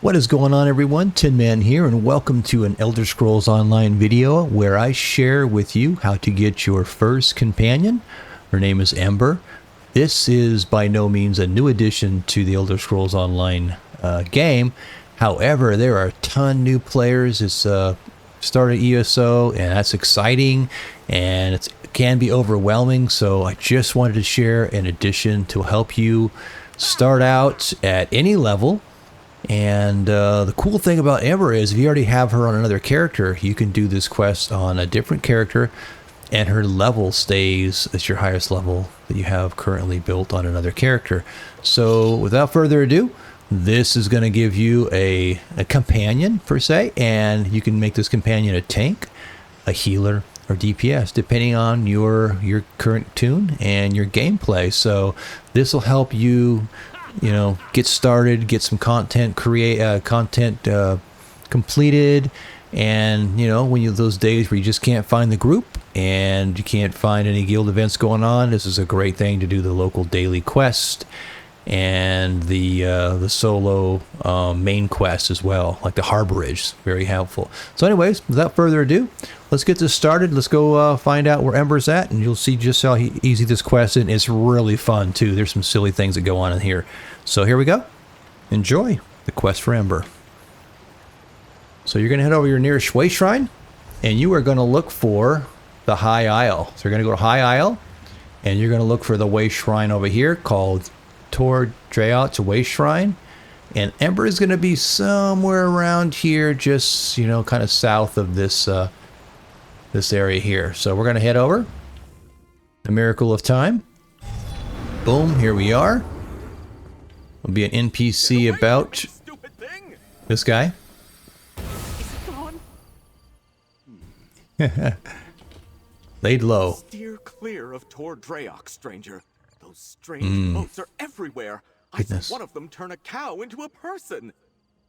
What is going on, everyone? Tinman here, and welcome to an Elder Scrolls Online video where I share with you how to get your first companion. Her name is Ember. This is by no means a new addition to the Elder Scrolls Online game. However, there are a ton new players. It's started ESO, and that's exciting, and it can be overwhelming. So I just wanted to share an addition to help you start out at any level. And the cool thing about Ember is if you already have her on another character, you can do this quest on a different character, and her level stays at your highest level that you have currently built on another character. So without further ado, this is going to give you a companion, per se, and you can make this companion a tank, a healer, or DPS, depending on your current tune and your gameplay. So this will help you, get started, get some content completed, and when those days where you just can't find the group and you can't find any guild events going on, this is a great thing to do the local daily quest and the solo main quest as well, like the Harborage. Very helpful. So anyways, without further ado, let's get this started. Let's go find out where Ember's at, and you'll see just how easy this quest is. It's really fun too. There's some silly things that go on in here. So here we go. Enjoy the quest for Ember. So you're going to head over your nearest way shrine, and you are going to look for the High Isle. So you're going to go to High Isle, and you're going to look for the way shrine over here called Tor Drayot's Way Shrine, and Ember is going to be somewhere around here, just kind of south of this this area here. So we're going to head over. The Miracle of Time. Boom, here we are. There'll be an NPC about this guy. Laid low. Steer clear of Tor Drayok, stranger. Those strange boats are everywhere. Goodness. I saw one of them turn a cow into a person.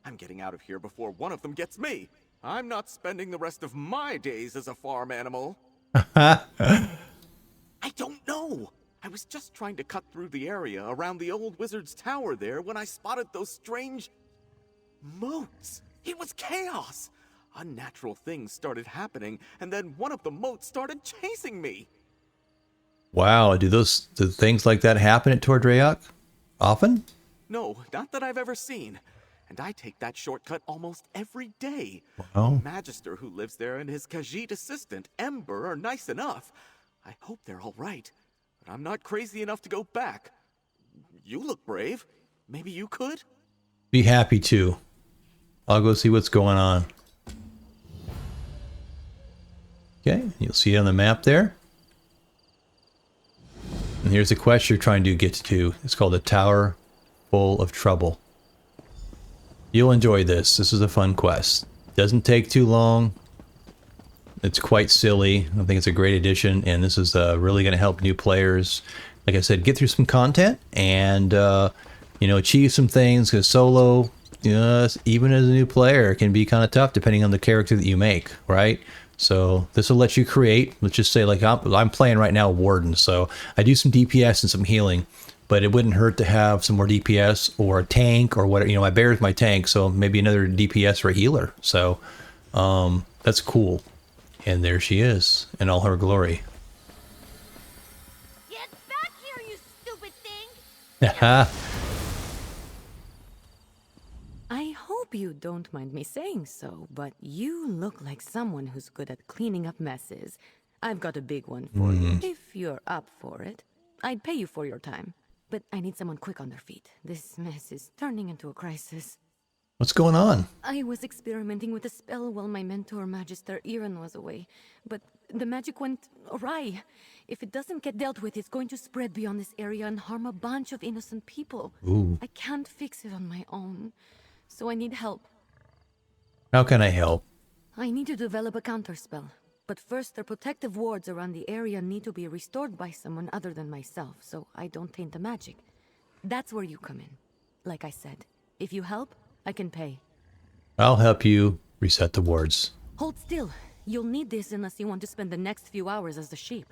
I'm getting out of here before one of them gets me. I'm not spending the rest of my days as a farm animal. I don't know. I was just trying to cut through the area around the old wizard's tower there when I spotted those strange moats. It was chaos. Unnatural things started happening, and then one of the moats started chasing me. Wow, do things like that happen at Tor Drayok often? No, not that I've ever seen. And I take that shortcut almost every day. Wow. The Magister who lives there and his Khajiit assistant, Ember, are nice enough. I hope they're all right. But I'm not crazy enough to go back. You look brave. Maybe you could? Be happy to. I'll go see what's going on. Okay, you'll see it on the map there. And here's the quest you're trying to get to. It's called the Tower Full of Trouble. You'll enjoy this. This is a fun quest. Doesn't take too long. It's quite silly. I think it's a great addition, and this is really going to help new players. Like I said, get through some content and achieve some things. Because solo, even as a new player, can be kind of tough depending on the character that you make, right? So this will let you create. Let's just say, like I'm playing right now Warden, so I do some DPS and some healing, but it wouldn't hurt to have some more DPS or a tank or whatever. My bear is my tank, so maybe another DPS or a healer. So that's cool. And there she is in all her glory. Get back here, you stupid thing! I hope you don't mind me saying so, but you look like someone who's good at cleaning up messes. I've got a big one for you, if you're up for it. I'd pay you for your time, but I need someone quick on their feet. This mess is turning into a crisis. What's going on? I was experimenting with a spell while my mentor, Magister Neuron, was away, but the magic went awry. If it doesn't get dealt with, it's going to spread beyond this area and harm a bunch of innocent people. Ooh. I can't fix it on my own, so I need help. How can I help? I need to develop a counterspell, but first their protective wards around the area need to be restored by someone other than myself, so I don't taint the magic. That's where you come in. Like I said, if you help, I can pay. I'll help you reset the wards. Hold still. You'll need this unless you want to spend the next few hours as the sheep.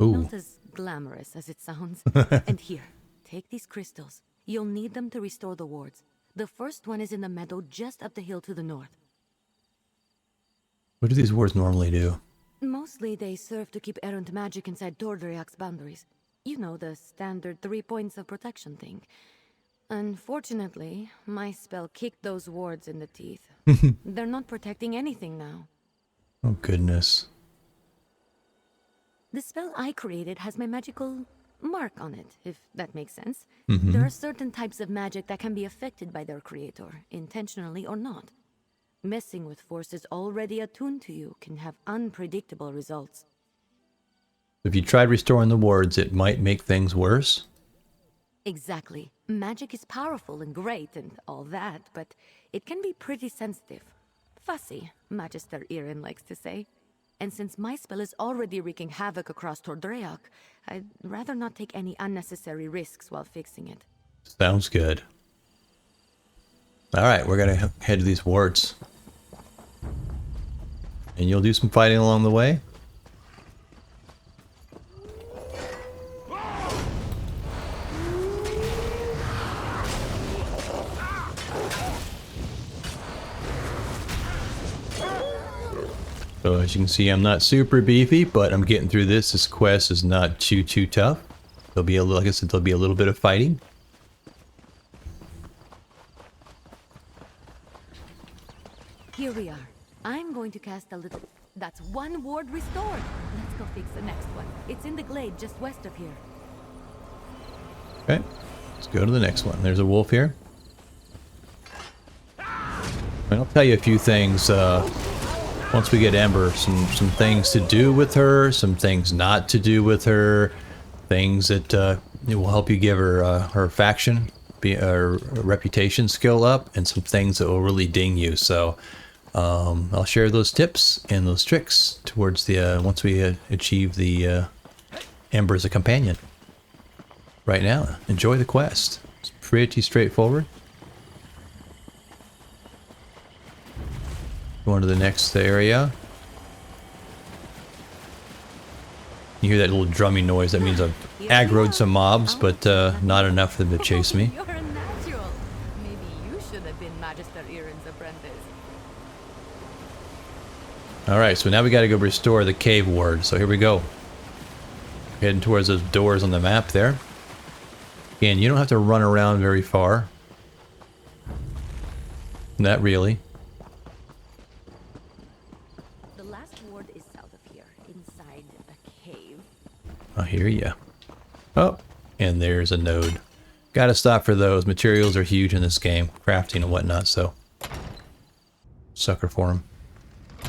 Ooh. Not as glamorous as it sounds. And here, take these crystals. You'll need them to restore the wards. The first one is in the meadow just up the hill to the north. What do these wards normally do? Mostly they serve to keep errant magic inside Tordriak's boundaries. You know, the standard 3 points of protection thing. Unfortunately, my spell kicked those wards in the teeth. They're not protecting anything now. Oh, goodness. The spell I created has my magical mark on it, if that makes sense. There are certain types of magic that can be affected by their creator, intentionally or not. Messing with forces already attuned to you can have unpredictable results. If you tried restoring the wards, it might make things worse? Exactly. Magic is powerful and great and all that, but it can be pretty sensitive. Fussy, Magister Irin likes to say. And since my spell is already wreaking havoc across Tordriak, I'd rather not take any unnecessary risks while fixing it. Sounds good. Alright, we're gonna head to these wards. And you'll do some fighting along the way? So as you can see, I'm not super beefy, but I'm getting through this. This quest is not too tough. There'll be like I said, there'll be a little bit of fighting. Here we are. I'm going to cast a little... That's one ward restored. Let's go fix the next one. It's in the glade just west of here. Okay, let's go to the next one. There's a wolf here. And I'll tell you a few things once we get Ember. Some things to do with her, some things not to do with her, things that it will help you give her her faction, her reputation skill up, and some things that will really ding you. So I'll share those tips and those tricks towards the once we achieve the Ember as a companion. Right now, enjoy the quest. It's pretty straightforward. Going to the next area. You hear that little drumming noise? That means I've aggroed some mobs, but not enough for them to chase me. You're a natural. Maybe you should have been Magister Irin's apprentice. Alright, so now we gotta go restore the cave ward. So here we go. Heading towards those doors on the map there. Again, you don't have to run around very far. Not really. The last ward is south of here, inside a cave. I hear ya. Oh, and there's a node. Gotta stop for those. Materials are huge in this game. Crafting and whatnot, so... Sucker for them.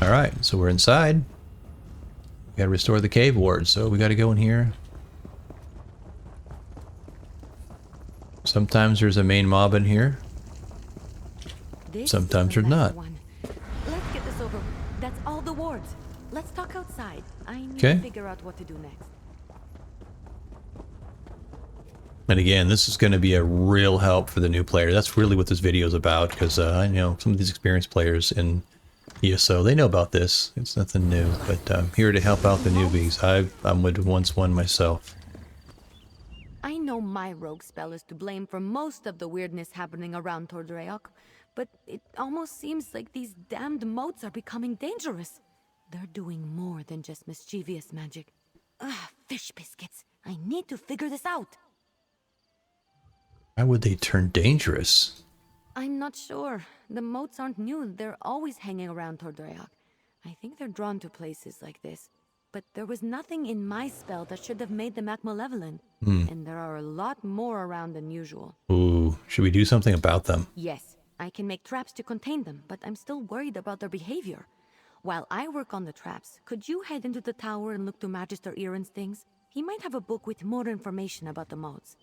Alright, so we're inside. We gotta restore the cave ward, so we gotta go in here. Sometimes there's a main mob in here. Sometimes there's not. Let's get this over. That's all the wards. Let's talk outside. I need Okay. to figure out what to do next. And again, this is going to be a real help for the new player. That's really what this video is about, because I know some of these experienced players in ESO, they know about this. It's nothing new, but I'm here to help out the newbies. I'm once one myself. I know my rogue spell is to blame for most of the weirdness happening around Tordriak, but it almost seems like these damned moats are becoming dangerous. They're doing more than just mischievous magic. Ugh, fish biscuits. I need to figure this out. Why would they turn dangerous? I'm not sure. The moats aren't new. They're always hanging around Tordriak. I think they're drawn to places like this. But there was nothing in my spell that should have made them act malevolent. And there are a lot more around than usual. Ooh, should we do something about them? Yes, I can make traps to contain them, but I'm still worried about their behavior. While I work on the traps, could you head into the tower and look to Magister Irin's things? He might have a book with more information about the modes.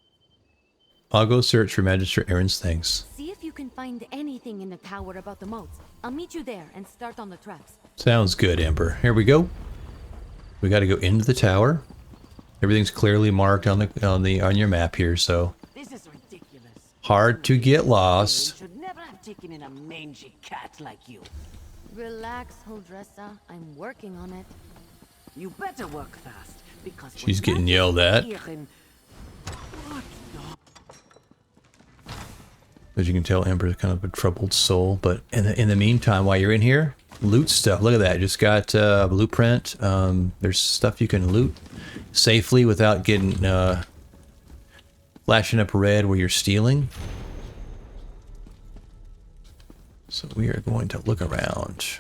I'll go search for Magister Aaron's things. See if you can find anything in the tower about the modes. I'll meet you there and start on the traps. Sounds good, Ember. Here we go. We got to go into the tower. Everything's clearly marked on your map here, so This is ridiculous. hard to get lost. Should never have taken in a mangy cat like you. Relax, Holdressa. I'm working on it. You better work fast, because She's when getting Magister yelled at. Irin- What the- As you can tell, Ember is kind of a troubled soul. But in the meantime, while you're in here, loot stuff. Look at that. Just got a blueprint. There's stuff you can loot safely without getting flashing up red where you're stealing. So we are going to look around.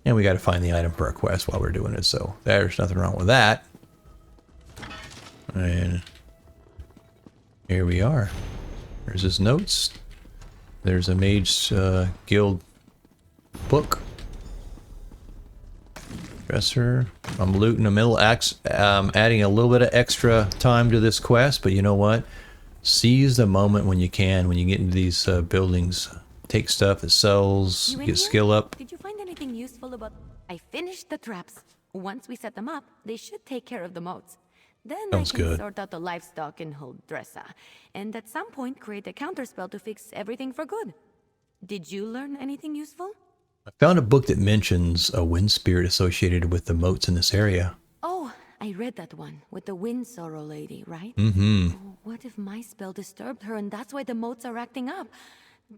And we got to find the item for our quest while we're doing it. So there's nothing wrong with that. And here we are. There's his notes. There's a Mage Guild book. Dresser. I'm looting a middle axe. Adding a little bit of extra time to this quest, but you know what? Seize the moment when you can, when you get into these buildings. Take stuff that sells, get skill up. Did you find anything useful about... I finished the traps. Once we set them up, they should take care of the moats. Then Sounds I can good. sort out the livestock and hold Dressa. And at some point create a counterspell to fix everything for good. Did you learn anything useful? I found a book that mentions a wind spirit associated with the moats in this area. Oh, I read that one with the wind sorrow lady, right? Mm-hmm. Oh, what if my spell disturbed her and that's why the moats are acting up?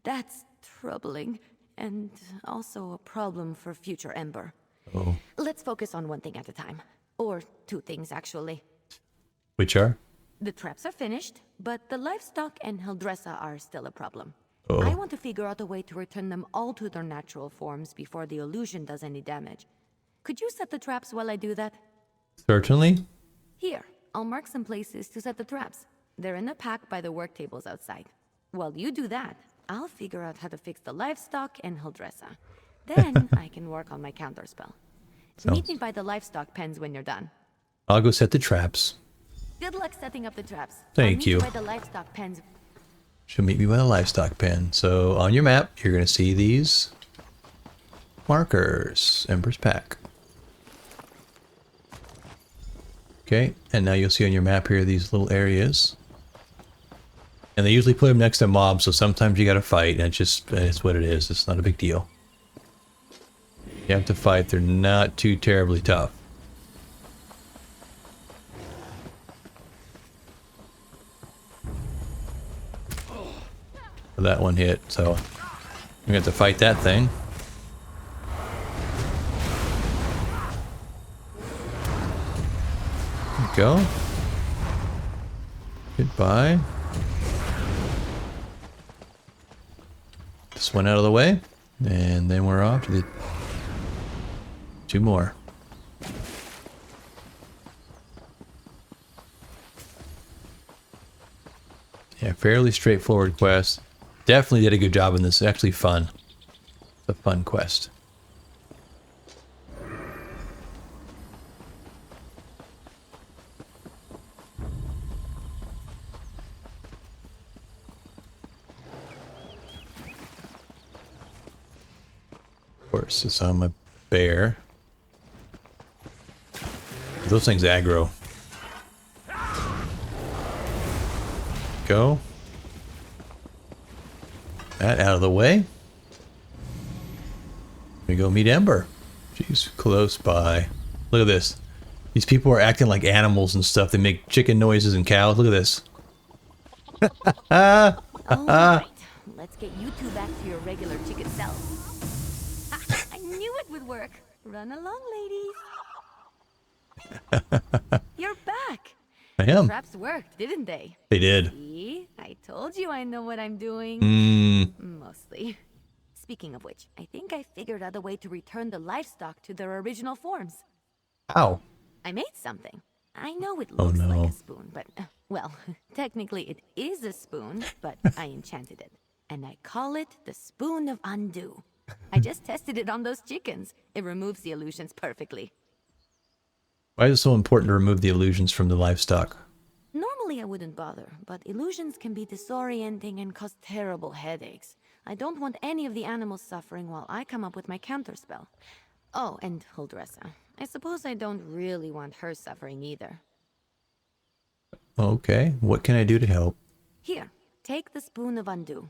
That's troubling. And also a problem for future Ember. Oh. Let's focus on one thing at a time. Or two things, actually. Which are? The traps are finished, but the livestock and Hildressa are still a problem. Oh. I want to figure out a way to return them all to their natural forms before the illusion does any damage. Could you set the traps while I do that? Certainly. Here, I'll mark some places to set the traps. They're in a pack by the work tables outside. While you do that, I'll figure out how to fix the livestock and Hildressa. Then I can work on my counterspell. Meet me by the livestock pens when you're done. I'll go set the traps. Good luck setting up the traps. Thank you. I'll meet you by the livestock pens. She'll meet me by a livestock pen. So on your map, you're going to see these markers. Ember's pack. Okay, and now you'll see on your map here these little areas. And they usually put them next to mobs, so sometimes you got to fight. And it's what it is. It's not a big deal. You have to fight. They're not too terribly tough. That one hit, so we have to fight that thing. There we go. Goodbye. This one out of the way, and then we're off to the two more. Yeah, fairly straightforward quest. Definitely did a good job in this. It's actually fun. It's a fun quest. Of course, it's on my bear. Those things aggro. Go. That out of the way. We go meet Ember. She's close by. Look at this. These people are acting like animals and stuff. They make chicken noises and cows. Look at this. Alright, let's get you two back to your regular chicken selves. Ha, I knew it would work. Run along, ladies. You're back. I am. Traps worked, didn't they? They did. See? I told you I know what I'm doing. Mostly. Speaking of which, I think I figured out a way to return the livestock to their original forms. Ow. I made something. I know it Oh, looks no. like a spoon, but, well, technically it is a spoon, but I enchanted it. And I call it the Spoon of Undo. I just tested it on those chickens. It removes the illusions perfectly. Why is it so important to remove the illusions from the livestock? Normally I wouldn't bother, but illusions can be disorienting and cause terrible headaches. I don't want any of the animals suffering while I come up with my counterspell. Oh, and Huldressa. I suppose I don't really want her suffering either. Okay, what can I do to help? Here, take the Spoon of Undo.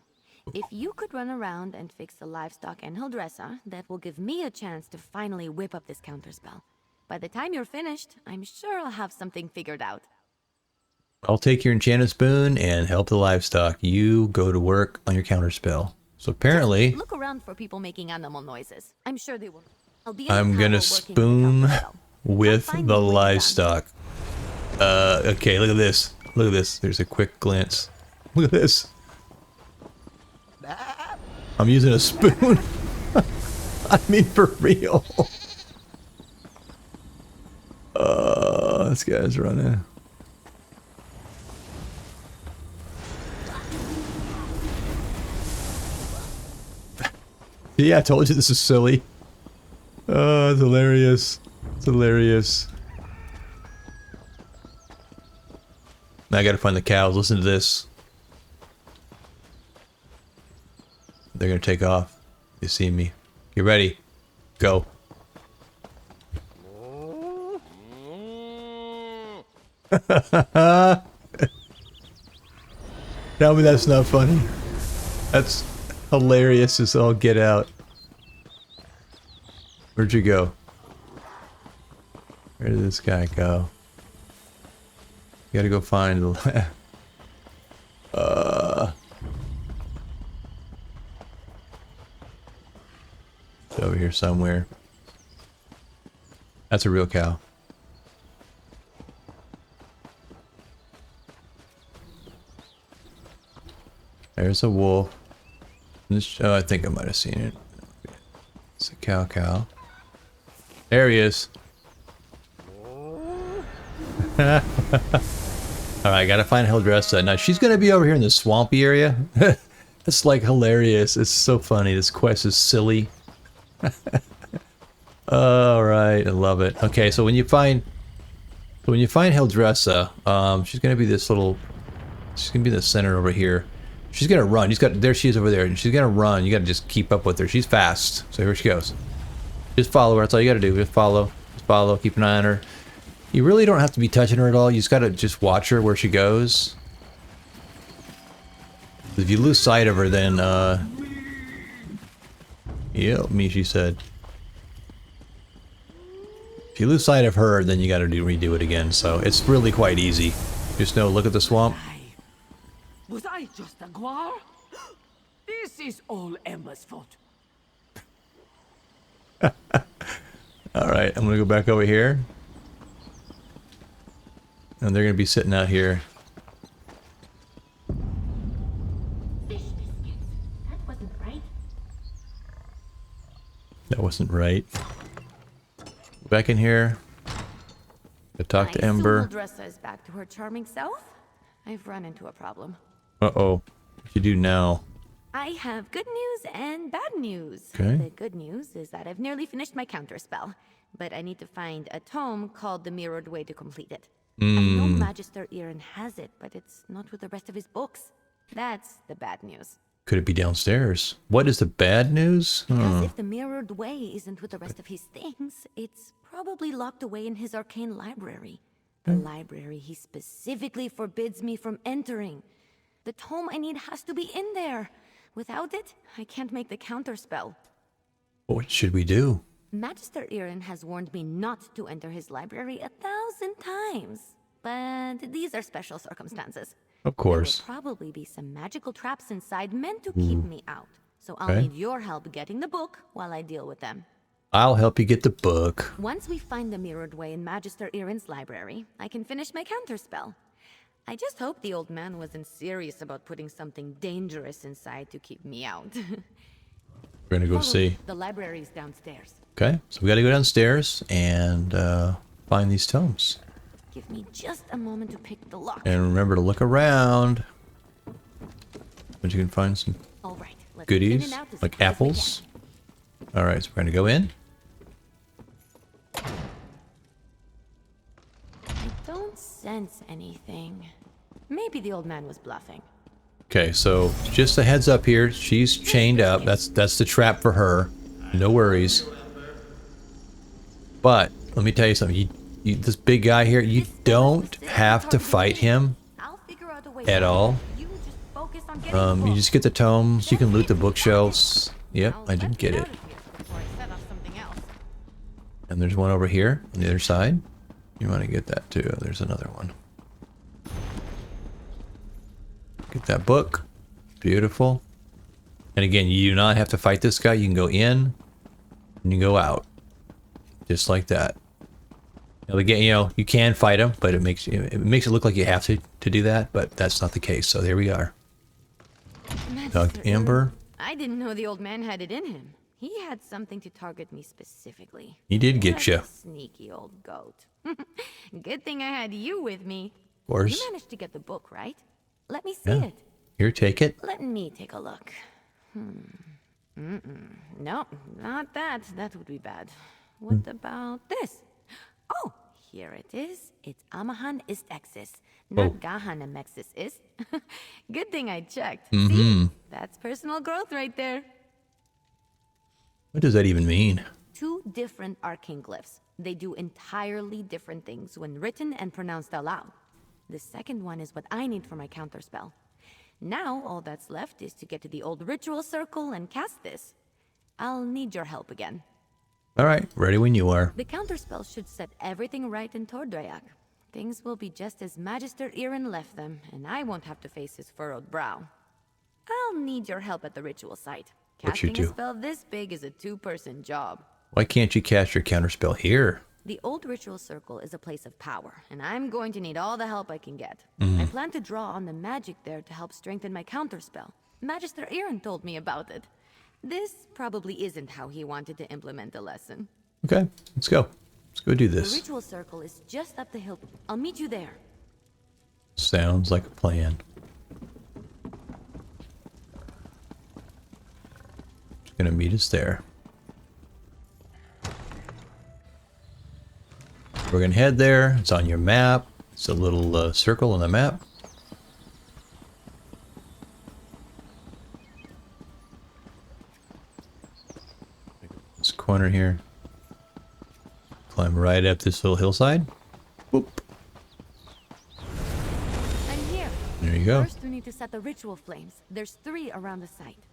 If you could run around and fix the livestock and Huldressa, that will give me a chance to finally whip up this counterspell. By the time you're finished, I'm sure I'll have something figured out. I'll take your enchanted spoon and help the livestock. You go to work on your counterspell. So apparently, Look around for people making animal noises. I'm sure they will. I'll be in I'm the gonna tower working on spoon the counterspell. with Come find the me when you're done. livestock. Okay, look at this. Look at this. There's a quick glance. Look at this. I'm using a spoon. I mean, for real. This guy's running. Yeah, I told you this is silly. Oh, it's hilarious. It's hilarious. Now I gotta find the cows. Listen to this. They're gonna take off. You see me. Get ready. Go. Tell me that's not funny. That's hilarious as all get out. Where'd you go? Where did this guy go? You gotta go find the... It's over here somewhere. That's a real cow. There's a wolf. Oh, I think I might have seen it. It's a cow. There he is. Alright, I gotta find Hildressa. Now, she's gonna be over here in the swampy area. It's like hilarious. It's so funny. This quest is silly. Alright, I love it. Okay, so when you find Hildressa, she's gonna be this little... She's gonna be in the center over here. She's gonna run. There she is over there, and she's gonna run. You gotta just keep up with her. She's fast. So here she goes. Just follow her. That's all you gotta do. Just follow. Just follow. Keep an eye on her. You really don't have to be touching her at all. You just gotta just watch her where she goes. If you lose sight of her, then yeah, me, she said. If you lose sight of her, then you gotta redo it again. So it's really quite easy. Just know, look at the swamp. Was I just a guar? This is all Emma's fault. Alright, I'm gonna go back over here. And they're gonna be sitting out here. Fish biscuits. That wasn't right. That wasn't right. Back in here. Go talk to Ember. Hildressa is back to her charming self. I've run into a problem. Uh-oh. What you do now? I have good news and bad news. Okay. The good news is that I've nearly finished my counterspell, but I need to find a tome called The Mirrored Way to complete it. I know Magister Iren has it, but it's not with the rest of his books. That's the bad news. Could it be downstairs? What is the bad news? Because if the Mirrored Way isn't with the rest of his things, it's probably locked away in his arcane library. The library he specifically forbids me from entering. The tome I need has to be in there. Without it, I can't make the counterspell. What should we do? Magister Iren has warned me not to enter his library 1,000 times. But these are special circumstances. Of course. There will probably be some magical traps inside meant to keep me out. So I'll Okay. need your help getting the book while I deal with them. I'll help you get the book. Once we find the Mirrored Way in Magister Iren's library, I can finish my counterspell. I just hope the old man wasn't serious about putting something dangerous inside to keep me out. We're gonna go Follow see. me. The library's downstairs. Okay, so we gotta go downstairs and find these tomes. Give me just a moment to pick the lock. And remember to look around. But you can find some All right, let's goodies, in and out as like quick as we apples. Alright, so we're gonna go in. I don't sense anything. Maybe the old man was bluffing. Okay, so just a heads up here. She's chained up. That's the trap for her. No worries. But let me tell you something. This big guy here, you don't have to fight him I'll figure out a way at all. You just focus on getting the You book. just get the tomes. You can loot the bookshelves. Yep, I didn't get it. And there's one over here on the other side. You want to get that too. There's another one. Get that book. Beautiful. And again, you do not have to fight this guy. You can go in and you go out. Just like that. Now, again, you know, you can fight him, but it makes it look like you have to do that, but that's not the case. So there we are. Dr. Ember. I didn't know the old man had it in him. He had something to target me specifically. He did get you. Sneaky old goat. Good thing I had you with me. Of course. You managed to get the book, right? Let me see it. Here, take it. Let me take a look. No, not that. That would be bad. What about this? Oh, here it is. It's Amahan ist Exis, not Gahan Amexis is. Good thing I checked. See? That's personal growth right there. What does that even mean? 2 different arcane glyphs. They do entirely different things when written and pronounced aloud. The second one is what I need for my counterspell. Now, all that's left is to get to the old ritual circle and cast this. I'll need your help again. All right, ready when you are. The counterspell should set everything right in Tordrayak. Things will be just as Magister Irin left them, and I won't have to face his furrowed brow. I'll need your help at the ritual site. What you Casting a do? spell this big is a 2-person job. Why can't you cast your counterspell here? The old ritual circle is a place of power, and I'm going to need all the help I can get. I plan to draw on the magic there to help strengthen my counterspell. Magister Irin told me about it. This probably isn't how he wanted to implement the lesson. Okay, let's go. Let's go do The this. ritual circle is just up the hill. I'll meet you there. Sounds like a plan. She's gonna meet us there. We're gonna head there. It's on your map. It's a little circle on the map. This corner here. Climb right up this little hillside. Boop. I'm here. There you go. First, we need to set the ritual flames. There's 3 around the site.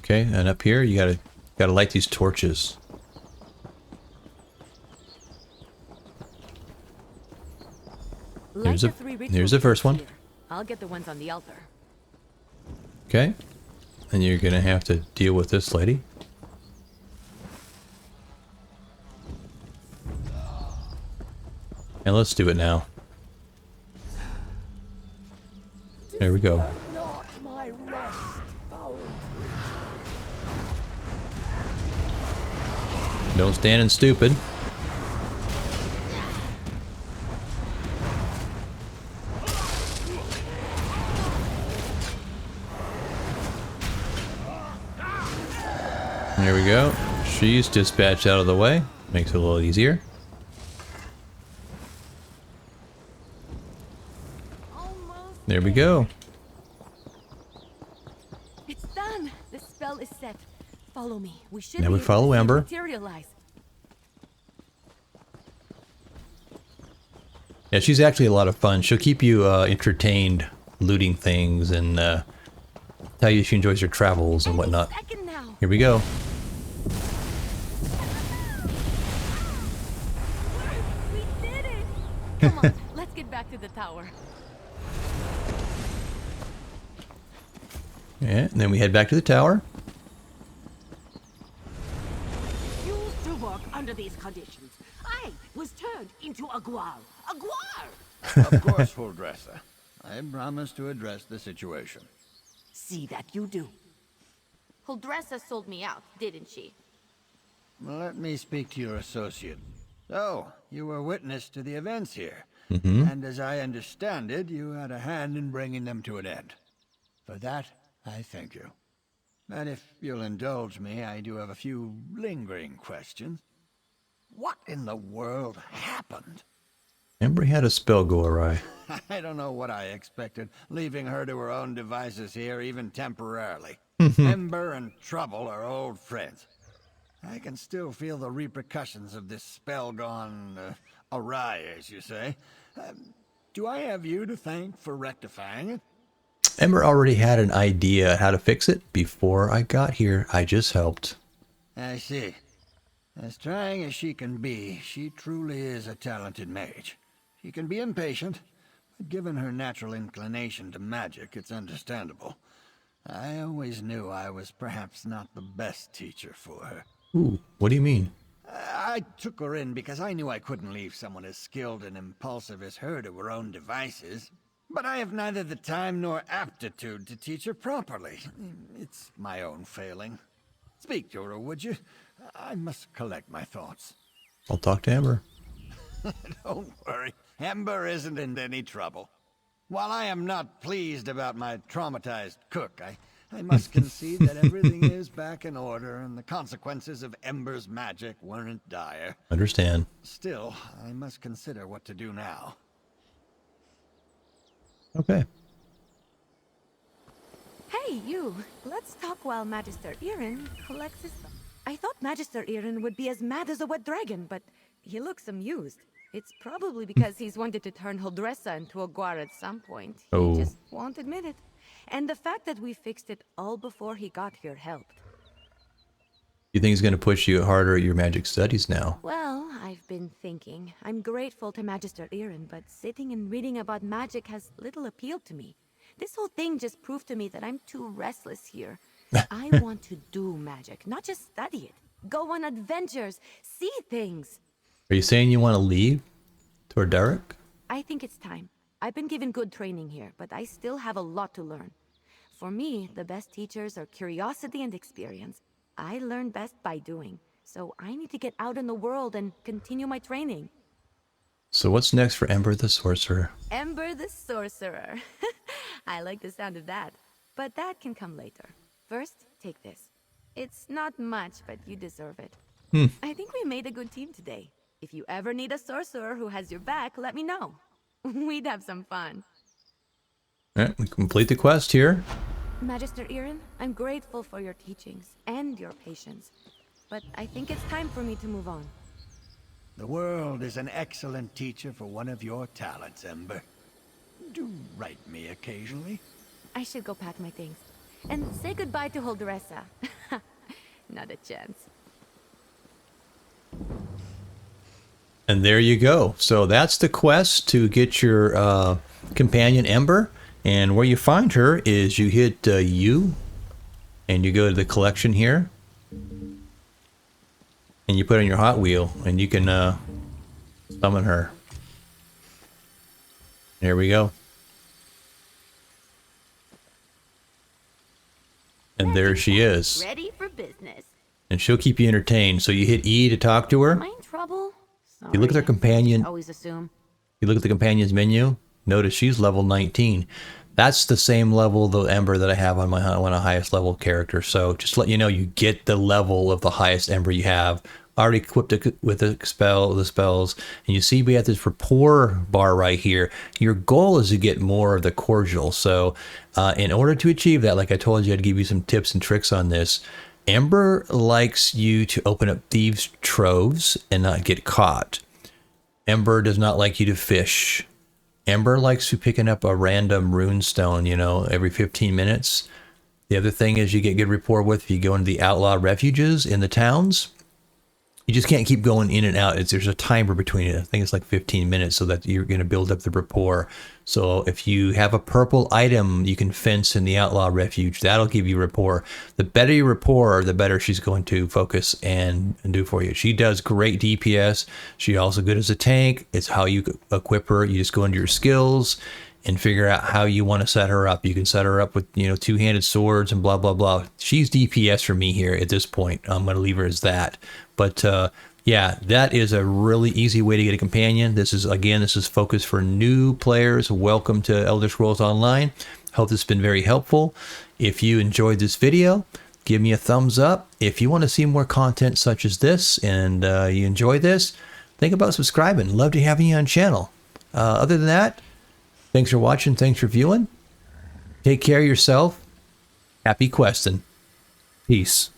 Okay, and up here you gotta light these torches. Light There's the 3 ritual there's the first one. flames here. I'll get the ones on the altar. Okay. And you're gonna have to deal with this lady. And let's do it now. There we go. Not my rest, foul. Don't stand in stupid. There we go. She's dispatched out of the way. Makes it a little easier. Almost. There we go. It's done. The spell is set. Follow me. We should Now be we able to follow see it Ember. materialize. Yeah, she's actually a lot of fun. She'll keep you entertained looting things and tell you she enjoys her travels and whatnot. Second now. Here we go. We did it. Come on. Let's get back to the tower. Yeah, and then we head back to the tower. Used to work under these conditions. I was turned into a guar. A guar! Of course, full dresser. I promise to address the situation. See that you do. Huldressa sold me out, didn't she? Let me speak to your associate. So, you were witness to the events here. And as I understand it, you had a hand in bringing them to an end. For that, I thank you. And if you'll indulge me, I do have a few lingering questions. What in the world happened? Ember had a spell go awry. I don't know what I expected, leaving her to her own devices here, even temporarily. Ember and Trouble are old friends. I can still feel the repercussions of this spell gone awry, as you say. Do I have you to thank for rectifying it? Ember already had an idea how to fix it before I got here. I just helped. I see. As trying as she can be, she truly is a talented mage. She can be impatient, Given her natural inclination to magic, it's understandable. I always knew I was perhaps not the best teacher for her. Ooh, what do you mean? I took her in because I knew I couldn't leave someone as skilled and impulsive as her to her own devices. But I have neither the time nor aptitude to teach her properly. It's my own failing. Speak to her, would you? I must collect my thoughts. I'll talk to Amber. Don't worry. Ember isn't in any trouble. While I am not pleased about my traumatized cook, I must concede that everything is back in order and the consequences of Ember's magic weren't dire. Understand. Still, I must consider what to do now. Okay. Hey, you. Let's talk while Magister Irin collects his stuff. I thought Magister Irin would be as mad as a wet dragon, but he looks amused. It's probably because he's wanted to turn Holdressa into a Guar at some point. Oh. He just won't admit it. And the fact that we fixed it all before he got here helped. You think he's going to push you harder at your magic studies now? Well, I've been thinking. I'm grateful to Magister Irin, but sitting and reading about magic has little appeal to me. This whole thing just proved to me that I'm too restless here. I want to do magic, not just study it. Go on adventures, see things. Are you saying you want to leave toward Derek? I think it's time. I've been given good training here, but I still have a lot to learn. For me, the best teachers are curiosity and experience. I learn best by doing, so I need to get out in the world and continue my training. So what's next for Ember the Sorcerer? Ember the Sorcerer. I like the sound of that, but that can come later. First, take this. It's not much, but you deserve it. I think we made a good team today. If you ever need a sorcerer who has your back, let me know. We'd have some fun. All right, we complete the quest here. Magister Irin, I'm grateful for your teachings and your patience, but I think it's time for me to move on. The world is an excellent teacher for one of your talents, Ember. Do write me occasionally. I should go pack my things. And say goodbye to Holdressa. Not a chance. And there you go. So that's the quest to get your companion Ember. And where you find her is you hit U, and you go to the collection here, and you put on your Hot Wheel, and you can summon her. There we go. And there she is. Ready for business. And she'll keep you entertained. So you hit E to talk to her. Am I in trouble? You look at her companion. Always assume. You look at the companion's menu. Notice she's level 19. That's the same level, the Ember, that I have on my highest level character. So just to let you know, you get the level of the highest Ember you have already equipped with the spells. And you see we have this rapport bar right here. Your goal is to get more of the cordial. So in order to achieve that, like I told you, I'd give you some tips and tricks on this. Ember likes you to open up thieves' troves and not get caught. Ember does not like you to fish. Ember likes you picking up a random rune stone, every 15 minutes. The other thing is you get good rapport with if you go into the outlaw refuges in the towns. You just can't keep going in and out. There's a timer between it. I think it's like 15 minutes so that you're going to build up the rapport. So if you have a purple item you can fence in the outlaw refuge, that'll give you rapport. The better your rapport, the better she's going to focus and do for you. She does great DPS. She's also good as a tank. It's how you equip her. You just go into your skills and figure out how you want to set her up. You can set her up with, two-handed swords and blah, blah, blah. She's DPS for me here at this point. I'm going to leave her as that. But yeah, that is a really easy way to get a companion. This is focused for new players. Welcome to Elder Scrolls Online. Hope this has been very helpful. If you enjoyed this video, give me a thumbs up. If you want to see more content such as this and you enjoy this, think about subscribing. Love to have you on channel. Other than that, thanks for watching. Thanks for viewing. Take care of yourself. Happy questing. Peace.